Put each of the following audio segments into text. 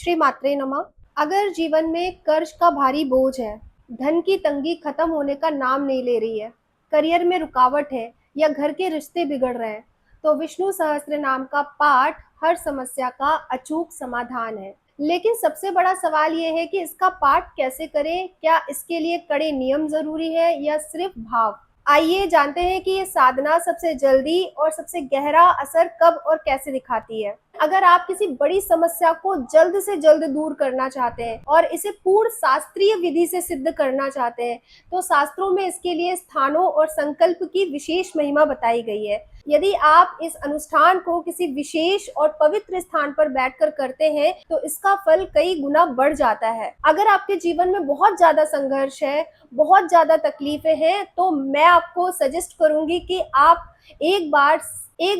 श्री मात्रे नमः। अगर जीवन में कर्ज का भारी बोझ है, धन की तंगी खत्म होने का नाम नहीं ले रही है, करियर में रुकावट है या घर के रिश्ते बिगड़ रहे हैं, तो विष्णु सहस्त्र नाम का पाठ हर समस्या का अचूक समाधान है। लेकिन सबसे बड़ा सवाल ये है कि इसका पाठ कैसे करें? क्या इसके लिए कड़े नियम ज़रूरी है या सिर्फ भाव? आइए जानते हैं कि ये साधना सबसे जल्दी और सबसे गहरा असर कब और कैसे दिखाती है। अगर आप किसी बड़ी समस्या को जल्द से जल्द दूर करना चाहते हैं और इसे पूर्ण शास्त्रीय विधि से सिद्ध करना चाहते हैं, तो शास्त्रों में इसके लिए स्थानों और संकल्प की विशेष महिमा बताई गई है। यदि आप इस अनुष्ठान को किसी विशेष और पवित्र स्थान पर बैठकर करते हैं, तो इसका फल कई गुना बढ़ जाता है। अगर आपके जीवन में बहुत ज़्यादा संघर्ष है, बहुत ज़्यादा तकलीफें हैं, तो मैं आपको सजेस्ट करूँगी कि आप एक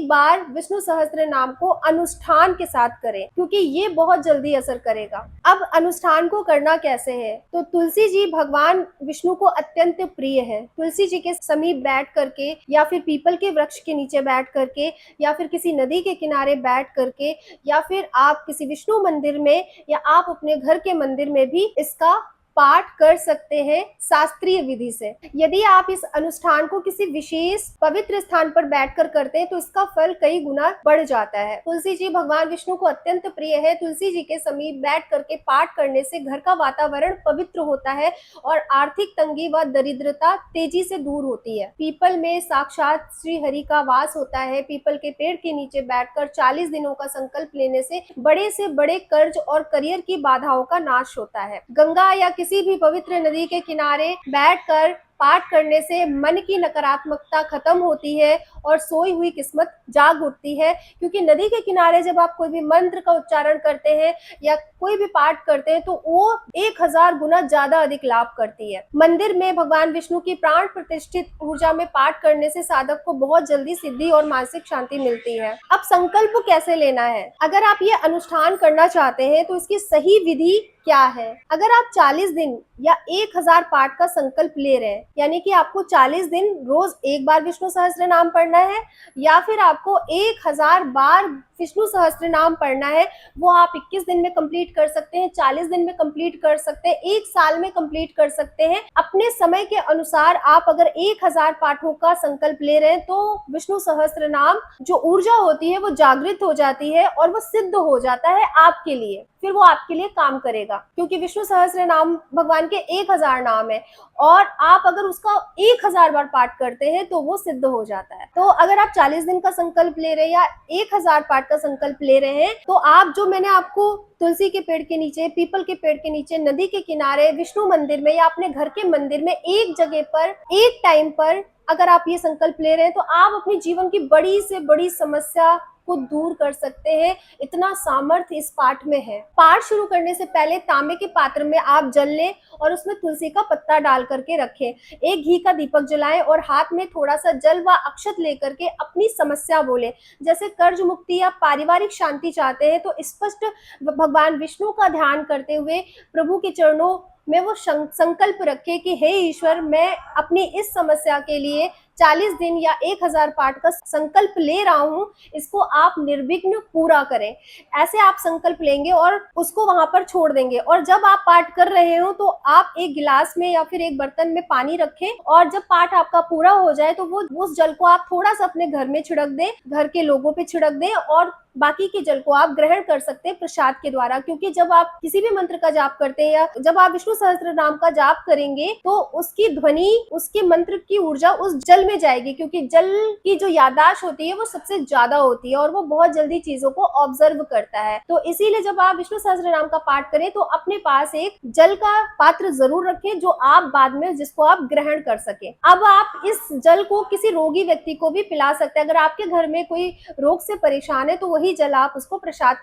बार विष्णु सहस्त्र नाम को अनुष्ठान के साथ करें, क्योंकि ये बहुत जल्दी असर करेगा। अब अनुष्ठान को करना कैसे है? तो तुलसी जी भगवान विष्णु को अत्यंत प्रिय है। तुलसी जी के समीप बैठ करके या फिर पीपल के वृक्ष के नीचे बैठ करके या फिर किसी नदी के किनारे बैठ करके या फिर आप किसी विष्णु मंदिर में या आप अपने घर के मंदिर में भी इसका पाठ कर सकते हैं शास्त्रीय विधि से। यदि आप इस अनुष्ठान को किसी विशेष पवित्र स्थान पर बैठकर करते हैं, तो इसका फल कई गुना बढ़ जाता है। तुलसी जी भगवान विष्णु को अत्यंत प्रिय है। तुलसी जी के समीप बैठ करके पाठ करने से घर का वातावरण पवित्र होता है और आर्थिक तंगी व दरिद्रता तेजी से दूर होती है। पीपल में साक्षात श्री हरि का वास होता है। पीपल के पेड़ के नीचे बैठकर 40 दिनों का संकल्प लेने से बड़े कर्ज और करियर की बाधाओं का नाश होता है। गंगा या किसी भी पवित्र नदी के किनारे बैठकर पाठ करने से मन की नकारात्मकता खत्म होती है और सोई हुई किस्मत जाग उठती है, क्योंकि नदी के किनारे जब आप कोई भी मंत्र का उच्चारण करते हैं या कोई भी पाठ करते हैं, तो वो 1000 गुना ज्यादा अधिक लाभ करती है। मंदिर में भगवान विष्णु की प्राण प्रतिष्ठित ऊर्जा में पाठ करने से साधक को बहुत जल्दी सिद्धि और मानसिक शांति मिलती है। अब संकल्प कैसे लेना है? अगर आप ये अनुष्ठान करना चाहते हैं, तो इसकी सही विधि क्या है? अगर आप 40 दिन या 1000 पाठ का संकल्प ले रहे हैं, यानी कि आपको 40 दिन रोज एक बार विष्णु सहस्त्र नाम पढ़ना है या फिर आपको 1000 बार विष्णु सहस्त्र नाम पढ़ना है, वो आप 21 दिन में कंप्लीट कर सकते हैं, 40 दिन में कंप्लीट कर सकते हैं, 1 साल में कंप्लीट कर सकते हैं। अपने समय के अनुसार आप अगर 1000 पाठों का संकल्प ले रहे हैं, तो विष्णु सहस्त्र नाम जो ऊर्जा होती है वो जागृत हो जाती है और वो सिद्ध हो जाता है आपके लिए। फिर वो आपके लिए काम करेगा, क्योंकि विष्णु सहस्त्र नाम भगवान के 1000 नाम है और आप अगर उसका 1000 बार पाठ करते हैं तो वो सिद्ध हो जाता है। तो अगर आप 40 दिन का संकल्प ले रहे हैं या 1000 पाठ का संकल्प ले रहे हैं, तो आप जो मैंने आपको तुलसी के पेड़ के नीचे, पीपल के पेड़ के नीचे, नदी के किनारे, विष्णु मंदिर में या अपने घर के मंदिर में एक जगह पर एक टाइम पर अगर आप ये संकल्प ले रहे हैं, तो आप अपने जीवन की बड़ी से बड़ी समस्या को दूर कर सकते हैं। इतना सामर्थ्य इस पाठ में है। पाठ शुरू करने से पहले तांबे के पात्र में आप जल लें और उसमें तुलसी का पत्ता डाल करके रखें। एक घी का दीपक जलाएं और हाथ में थोड़ा सा जल व अक्षत लेकर के अपनी समस्या बोलें। जैसे कर्ज मुक्ति या पारिवारिक शांति चाहते हैं, तो स्पष्ट भगवान विष्णु का ध्यान करते हुए प्रभु के चरणों में वो संकल्प रखे कि हे ईश्वर, मैं अपनी इस समस्या के लिए 40 दिन या 1000 पाठ का संकल्प ले रहा हूँ, इसको आप निर्विघ्न पूरा करें। ऐसे आप संकल्प लेंगे और उसको वहां पर छोड़ देंगे, और जब आप पाठ कर रहे हो तो आप एक गिलास में या फिर एक बर्तन में पानी रखें और जब पाठ आपका पूरा हो जाए तो वो उस जल को आप थोड़ा सा अपने घर में छिड़क दें, घर के लोगों पे छिड़क दें और बाकी के जल को आप ग्रहण कर सकते हैं प्रसाद के द्वारा। क्योंकि जब आप किसी भी मंत्र का जाप करते हैं या जब आप विष्णु सहस्त्र नाम का जाप करेंगे, तो उसकी ध्वनि, उसके मंत्र की ऊर्जा उस जल में जाएगी, क्योंकि जल की जो याददाश्त होती है वो सबसे ज्यादा होती है और वो बहुत जल्दी चीजों को ऑब्जर्व करता है। तो इसीलिए जब आप विष्णु सहस्त्र नाम का पाठ करें, तो अपने पास एक जल का पात्र जरूर रखें, जो आप बाद में जिसको आप ग्रहण कर सके। अब आप इस जल को किसी रोगी व्यक्ति को भी पिला सकते हैं। अगर आपके घर में कोई रोग से परेशान है, तो वही जल आप उसको प्रसाद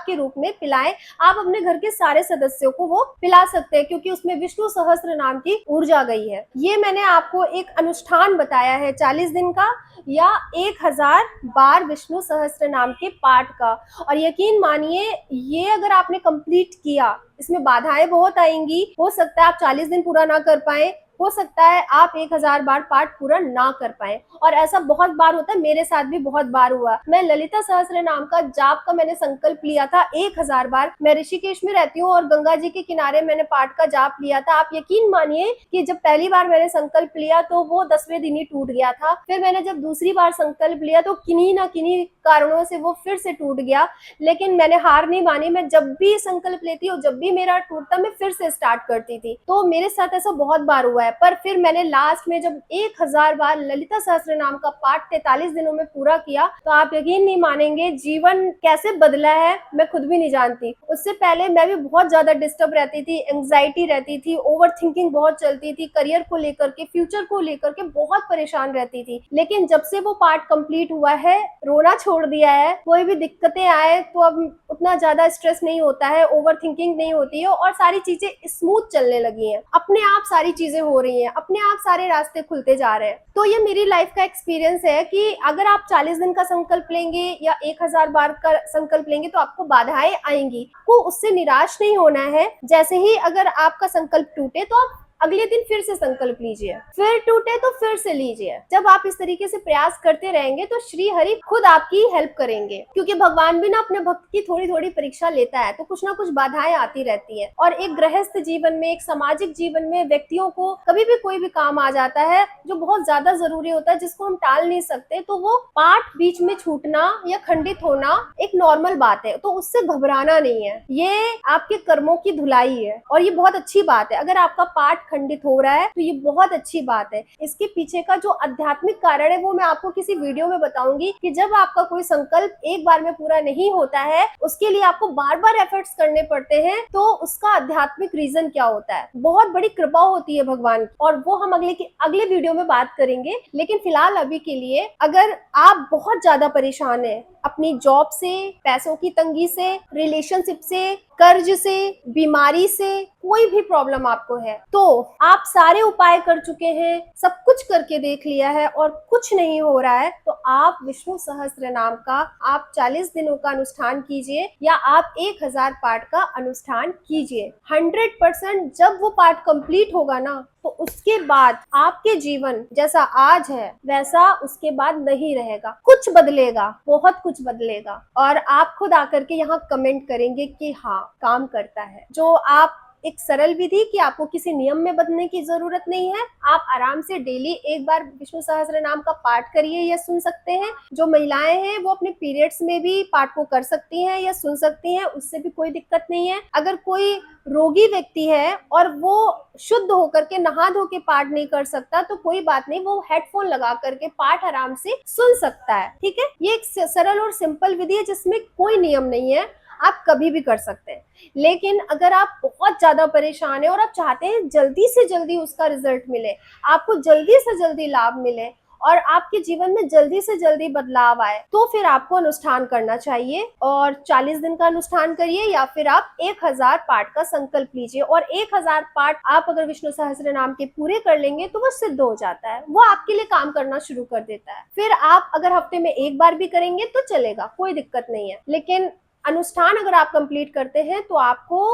के रूप में पिलाएं। आप अपने घर के सारे सदस्यों को वो पिला सकते हैं, क्योंकि उसमें विष्णु सहस्त्र नाम की ऊर्जा गई है। ये मैंने आपको एक अनुष्ठान बताया है 40 दिन का या 1000 बार विष्णु सहस्त्र नाम के पाठ का, और यकीन मानिए ये अगर आपने कंप्लीट किया, इसमें बाधाएं बहुत आएंगी, हो सकता है आप 40 दिन पूरा ना कर पाए, हो सकता है आप 1000 बार पाठ पूरा ना कर पाए, और ऐसा बहुत बार होता है, मेरे साथ भी बहुत बार हुआ। मैं ललिता सहस्त्र नाम का जाप का मैंने संकल्प लिया था 1000 बार। मैं ऋषिकेश में रहती हूँ और गंगा जी के किनारे मैंने पाठ का जाप लिया था। आप यकीन मानिए कि जब पहली बार मैंने संकल्प लिया तो वो 10वें दिन ही टूट गया था। फिर मैंने जब दूसरी बार संकल्प लिया तो किन्हीं ना किन्हीं कारणों से वो फिर से टूट गया, लेकिन मैंने हार नहीं मानी। मैं जब भी संकल्प लेती हूँ, जब भी मेरा टूटता, मैं फिर से स्टार्ट करती थी। तो मेरे साथ ऐसा बहुत बार हुआ है। पर फिर मैंने लास्ट में जब 1000 बार ललिता सहस्त्र नाम का पाठ 43 दिनों में पूरा किया, तो आप यकीन नहीं मानेंगे जीवन कैसे बदला है, मैं खुद भी नहीं जानती। उससे पहले मैं भी बहुत ज्यादा डिस्टर्ब रहती थी, एंग्जाइटी रहती थी, ओवर थिंकिंग बहुत चलती थी, करियर को लेकर के, फ्यूचर को लेकर के बहुत परेशान रहती थी। लेकिन जब से वो पार्ट कंप्लीट हुआ है, रोना छोड़ दिया है। कोई भी दिक्कतें आए तो अब उतना ज्यादा स्ट्रेस नहीं होता है, ओवर थिंकिंग नहीं होती है, और सारी चीजें स्मूथ चलने लगी हैं। अपने आप सारी चीजें हो रही हैं, अपने आप सारे रास्ते खुलते जा रहे हैं। तो ये मेरी लाइफ का एक्सपीरियंस है कि अगर आप 40 दिन का संकल्प लेंगे या 1000 बार का संकल्प लेंगे तो आपको बाधाएं आएंगी, को उससे निराश नहीं होना है। जैसे ही अगर आपका संकल्प टूटे तो आप अगले दिन फिर से संकल्प लीजिए, फिर टूटे तो फिर से लीजिए। जब आप इस तरीके से प्रयास करते रहेंगे तो श्री हरि खुद आपकी हेल्प करेंगे, क्योंकि भगवान भी ना अपने भक्त की थोड़ी थोड़ी परीक्षा लेता है, तो कुछ ना कुछ बाधाएं आती रहती है। और एक गृहस्थ जीवन में, एक सामाजिक जीवन में व्यक्तियों को कभी भी कोई भी काम आ जाता है जो बहुत ज्यादा जरूरी होता है, जिसको हम टाल नहीं सकते, तो वो पाठ बीच में छूटना या खंडित होना एक नॉर्मल बात है। तो उससे घबराना नहीं है, ये आपके कर्मों की धुलाई है और ये बहुत अच्छी बात है। अगर आपका पाठ खंडित हो रहा है तो ये बहुत अच्छी बात है। इसके पीछे का जो आध्यात्मिक कारण है वो मैं आपको किसी वीडियो में बताऊंगी कि जब आपका कोई संकल्प एक बार में पूरा नहीं होता है, उसके लिए आपको बार बार एफर्ट्स करने पड़ते हैं, तो उसका आध्यात्मिक रीजन क्या होता है। बहुत बड़ी कृपा होती है भगवान की, और वो हम अगले वीडियो में बात करेंगे। लेकिन फिलहाल अभी के लिए, अगर आप बहुत ज्यादा परेशान है अपनी जॉब से, पैसों की तंगी से, रिलेशनशिप से, कर्ज से, बीमारी से, कोई भी प्रॉब्लम आपको है, तो आप सारे उपाय कर चुके हैं, सब कुछ करके देख लिया है और कुछ नहीं हो रहा है, तो आप विष्णु सहस्त्र नाम का आप 40 दिनों का अनुष्ठान कीजिए या आप 1000 पाठ का अनुष्ठान कीजिए। 100% जब वो पाठ कंप्लीट होगा ना, तो उसके बाद आपके जीवन जैसा आज है वैसा उसके बाद नहीं रहेगा। कुछ बदलेगा, बहुत कुछ बदलेगा, और आप खुद आकर के यहाँ कमेंट करेंगे कि हाँ, काम करता है। जो आप एक सरल विधि कि आपको किसी नियम में बदलने की जरूरत नहीं है, आप आराम से डेली एक बार विष्णु सहस्त्र नाम का पाठ करिए या सुन सकते हैं। जो महिलाएं हैं वो अपने पीरियड्स में भी पाठ को कर सकती हैं या सुन सकती हैं, उससे भी कोई दिक्कत नहीं है। अगर कोई रोगी व्यक्ति है और वो शुद्ध होकर के नहा धो के पाठ नहीं कर सकता, तो कोई बात नहीं, वो हेडफोन लगा करके पाठ आराम से सुन सकता है। ठीक है, ये एक सरल और सिंपल विधि है जिसमें कोई नियम नहीं है, आप कभी भी कर सकते हैं। लेकिन अगर आप बहुत ज्यादा परेशान है और आप चाहते हैं जल्दी से जल्दी उसका रिजल्ट मिले, आपको जल्दी से जल्दी लाभ मिले और आपके जीवन में जल्दी से जल्दी बदलाव आए, तो फिर आपको अनुष्ठान करना चाहिए। और 40 दिन का अनुष्ठान करिए या फिर आप 1000 पाठ का संकल्प लीजिए। और 1000 पाठ आप अगर विष्णु सहस्त्र नाम के पूरे कर लेंगे तो वो सिद्ध हो जाता है, वो आपके लिए काम करना शुरू कर देता है। फिर आप अगर हफ्ते में एक बार भी करेंगे तो चलेगा, कोई दिक्कत नहीं है। लेकिन अनुष्ठान अगर आप कंप्लीट करते हैं तो आपको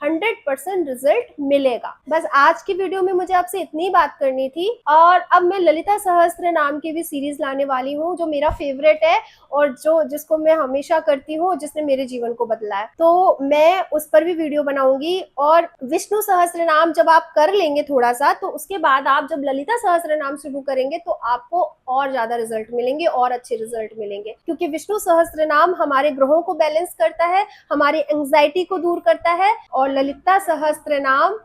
100% रिजल्ट मिलेगा। बस आज की वीडियो में मुझे आपसे इतनी बात करनी थी। और अब मैं ललिता सहस्त्र नाम की भी सीरीज लाने वाली हूँ जो मेरा फेवरेट है और जिसको मैं हमेशा करती हूँ, जिसने मेरे जीवन को बदला है, तो मैं उस पर भी वीडियो बनाऊंगी। और विष्णु सहस्त्र नाम जब आप कर लेंगे थोड़ा सा, तो उसके बाद आप जब ललिता सहस्त्र नाम शुरू करेंगे तो आपको और ज्यादा रिजल्ट मिलेंगे और अच्छे रिजल्ट मिलेंगे, क्योंकि विष्णु सहस्त्र नाम हमारे ग्रहों को बैलेंस करता है, हमारी एंग्जाइटी को दूर करता है। और ललिता सहस्त्र नाम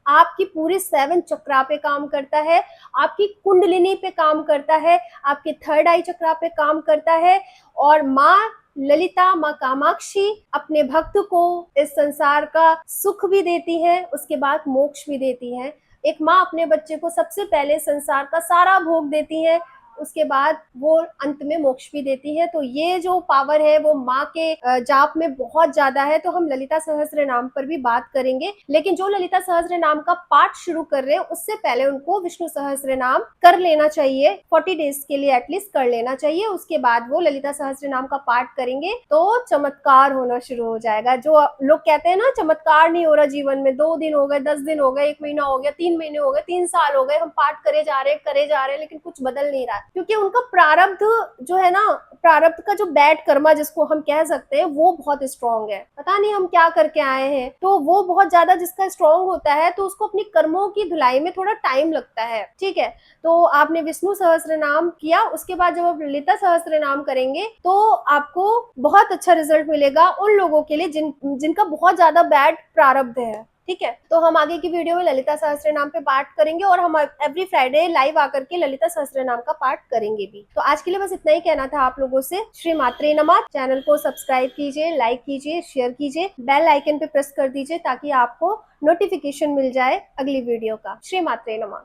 आपकी पूरी 7 चक्रा पे काम करता है, आपकी कुंडलिनी पे काम करता है, आपके थर्ड आई चक्रा पे काम करता है। और माँ ललिता, माँ कामाक्षी अपने भक्त को इस संसार का सुख भी देती है, उसके बाद मोक्ष भी देती है। एक माँ अपने बच्चे को सबसे पहले संसार का सारा भोग देती है, उसके बाद वो अंत में मोक्ष भी देती है। तो ये जो पावर है वो माँ के जाप में बहुत ज्यादा है। तो हम ललिता सहस्त्र नाम पर भी बात करेंगे, लेकिन जो ललिता सहस्त्र नाम का पाठ शुरू कर रहे हैं उससे पहले उनको विष्णु सहस्त्र नाम कर लेना चाहिए, 40 डेज के लिए एटलीस्ट कर लेना चाहिए। उसके बाद वो ललिता सहस्त्र नाम का पाठ करेंगे तो चमत्कार होना शुरू हो जाएगा। जो लोग कहते हैं ना चमत्कार नहीं हो रहा जीवन में, 2 दिन हो गए, 10 दिन हो गए, 1 महीना हो गया, 3 महीने हो गए, 3 साल हो गए, हम पाठ करे जा रहे हैं लेकिन कुछ बदल नहीं रहा, क्योंकि उनका प्रारब्ध जो है ना, प्रारब्ध का जो बैड कर्मा जिसको हम कह सकते हैं वो बहुत स्ट्रांग है। पता नहीं हम क्या करके आए हैं, तो वो बहुत ज्यादा जिसका स्ट्रांग होता है तो उसको अपनी कर्मों की धुलाई में थोड़ा टाइम लगता है। ठीक है, तो आपने विष्णु सहस्त्र नाम किया, उसके बाद जब आप ललिता सहस्त्र नाम करेंगे तो आपको बहुत अच्छा रिजल्ट मिलेगा उन लोगों के लिए जिनका बहुत ज्यादा बैड प्रारब्ध है। ठीक है, तो हम आगे की वीडियो में ललिता सहस्त्र नाम पे पाठ करेंगे और हम एवरी फ्राइडे लाइव आकर के ललिता सहस्त्र नाम का पाठ करेंगे भी। तो आज के लिए बस इतना ही कहना था आप लोगों से। श्री मात्रे नमः। चैनल को सब्सक्राइब कीजिए, लाइक कीजिए, शेयर कीजिए, बेल आइकन पे प्रेस कर दीजिए ताकि आपको नोटिफिकेशन मिल जाए अगली वीडियो का। श्री मात्रे नमः।